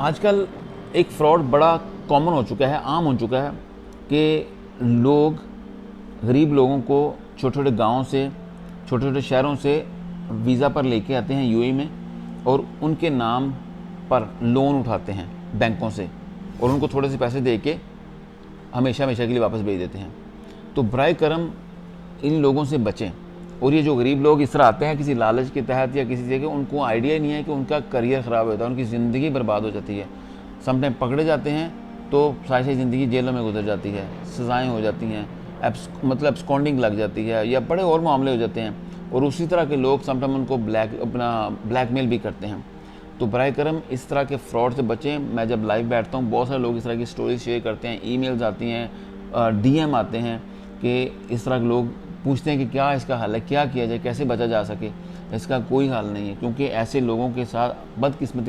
आजकल एक फ्रॉड बड़ा कॉमन हो चुका है, आम हो चुका है कि लोग गरीब लोगों को छोटे छोटे गाँव से, छोटे छोटे शहरों से वीज़ा पर लेके आते हैं यूएई में, और उनके नाम पर लोन उठाते हैं बैंकों से, और उनको थोड़े से पैसे दे के हमेशा हमेशा के लिए वापस भेज देते हैं। तो बराए करम इन लोगों से बचें। और ये जो गरीब लोग इस तरह आते हैं किसी लालच के तहत या किसी जगह, उनको आइडिया ही नहीं है कि उनका करियर ख़राब होता है, उनकी ज़िंदगी बर्बाद हो जाती है। समटाइम पकड़े जाते हैं तो सारी सारी ज़िंदगी जेलों में गुजर जाती है, सज़ाएँ हो जाती हैं, मतलब एब्सकॉन्डिंग लग जाती है, या बड़े और मामले हो जाते हैं। और उसी तरह के लोग समटाइम उनको ब्लैकमेल भी करते हैं। तो बराए करम इस तरह के फ्रॉड से बचें। मैं जब लाइव बैठता हूँ, बहुत सारे लोग इस तरह की स्टोरीज शेयर करते हैं, ईमेल्स आती हैं, डीएम आते हैं कि इस तरह के लोग पूछते हैं कि क्या इसका हल है, क्या किया जाए, कैसे बचा जा सके। इसका कोई हल नहीं है, क्योंकि ऐसे लोगों के साथ बदकिस्मती